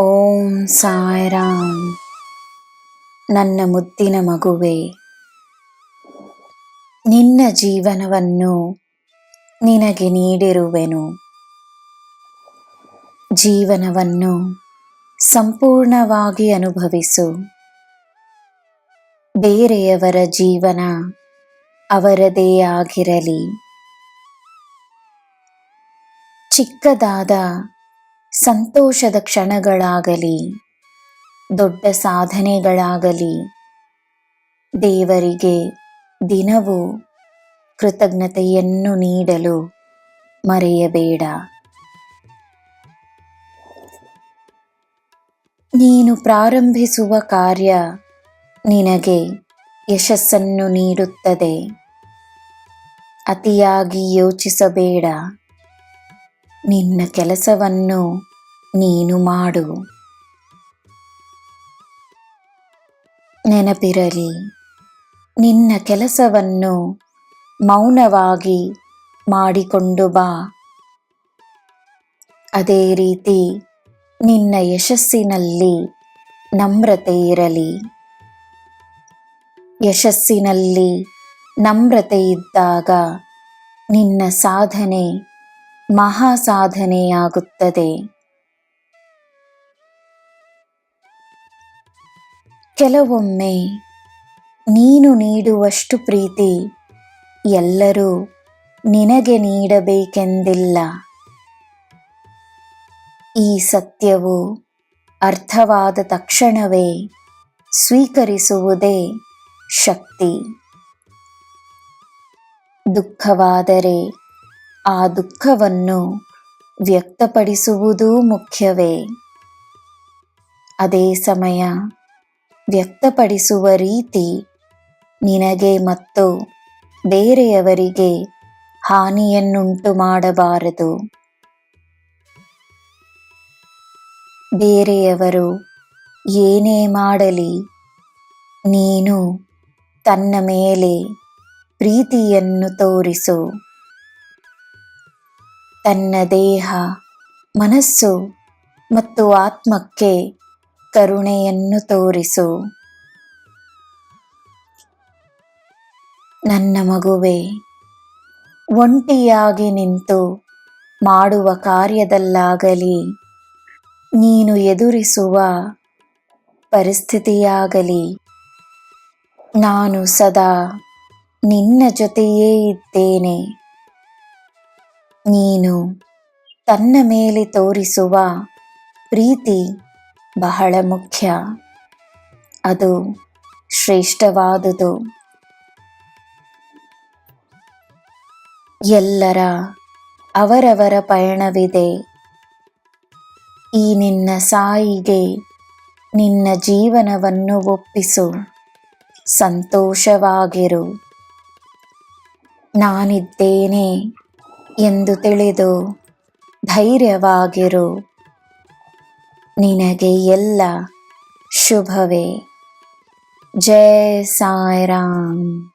ಓಂ ಸಾಯಿರಾಮ್. ನನ್ನ ಮುದ್ದಿನ ಮಗುವೆ, ನಿನ್ನ ಜೀವನವನ್ನು ನಿನಗೆ ನೀಡಿರುವೆನು. ಜೀವನವನ್ನು ಸಂಪೂರ್ಣವಾಗಿ ಅನುಭವಿಸು. ಬೇರೆಯವರ ಜೀವನ ಅವರದೇ ಆಗಿರಲಿ. ಚಿಕ್ಕದಾದ ಸಂತೋಷದ ಕ್ಷಣಗಳಾಗಲಿ, ದೊಡ್ಡ ಸಾಧನೆಗಳಾಗಲಿ, ದೇವರಿಗೆ ದಿನವೂ ಕೃತಜ್ಞತೆಯನ್ನು ನೀಡಲು ಮರೆಯಬೇಡ. ನೀನು ಪ್ರಾರಂಭಿಸುವ ಕಾರ್ಯ ನಿನಗೆ ಯಶಸ್ಸನ್ನು ನೀಡುತ್ತದೆ. ಅತಿಯಾಗಿ ಯೋಚಿಸಬೇಡ. ನಿನ್ನ ಕೆಲಸವನ್ನು ನೀನು ಮಾಡು. ನೆನಪಿರಲಿ, ನಿನ್ನ ಕೆಲಸವನ್ನು ಮೌನವಾಗಿ ಮಾಡಿಕೊಂಡು ಬಾ. ಅದೇ ರೀತಿ ನಿನ್ನ ಯಶಸ್ಸಿನಲ್ಲಿ ನಮ್ರತೆ ಇರಲಿ. ಯಶಸ್ಸಿನಲ್ಲಿ ನಮ್ರತೆ ಇದ್ದಾಗ ನಿನ್ನ ಸಾಧನೆ ಮಹಾ ಸಾಧನೆಯಾಗುತ್ತದೆ. ಕೆಲವೊಮ್ಮೆ ನೀನು ನೀಡುವಷ್ಟು ಪ್ರೀತಿ ಎಲ್ಲರೂ ನಿನಗೆ ನೀಡಬೇಕೆಂದಿಲ್ಲ. ಈ ಸತ್ಯವು ಅರ್ಥವಾದ ತಕ್ಷಣವೇ ಸ್ವೀಕರಿಸುವುದೇ ಶಕ್ತಿ. ದುಃಖವಾದರೆ ಆ ದುಃಖವನ್ನು ವ್ಯಕ್ತಪಡಿಸುವುದೂ ಮುಖ್ಯವೇ. ಅದೇ ಸಮಯ ವ್ಯಕ್ತಪಡಿಸುವ ರೀತಿ ನಿನಗೆ ಮತ್ತು ಬೇರೆಯವರಿಗೆ ಹಾನಿಯನ್ನುಂಟು ಮಾಡಬಾರದು. ಬೇರೆಯವರು ಏನೇ ಮಾಡಲಿ, ನೀನು ತನ್ನ ಮೇಲೆ ಪ್ರೀತಿಯನ್ನು ತೋರಿಸು. ತನ್ನ ದೇಹ, ಮನಸ್ಸು ಮತ್ತು ಆತ್ಮಕ್ಕೆ ಕರುಣೆಯನ್ನು ತೋರಿಸು. ನನ್ನ ಮಗುವೆ, ಒಂಟಿಯಾಗಿ ನಿಂತು ಮಾಡುವ ಕಾರ್ಯದಲ್ಲಾಗಲಿ, ನೀನು ಎದುರಿಸುವ ಪರಿಸ್ಥಿತಿಯಾಗಲಿ, ನಾನು ಸದಾ ನಿನ್ನ ಜೊತೆಯೇ ಇದ್ದೇನೆ. ನೀನು ತನ್ನ ಮೇಲೆ ತೋರಿಸುವ ಪ್ರೀತಿ ಬಹಳ ಮುಖ್ಯ. ಅದು ಶ್ರೇಷ್ಠವಾದುದು. ಎಲ್ಲರ ಅವರವರ ಪಯಣವಿದೆ. ಈ ನಿನ್ನ ಸಾಯಿಗೆ ನಿನ್ನ ಜೀವನವನ್ನು ಒಪ್ಪಿಸು. ಸಂತೋಷವಾಗಿರು. ನಾನಿದ್ದೇನೆ ಎಂದು ತಿಳಿದು ಧೈರ್ಯವಾಗಿರು. ನಿನಗೆ ಎಲ್ಲ ಶುಭವೇ. ಜೈ ಸಾಯಿರಾಮ್.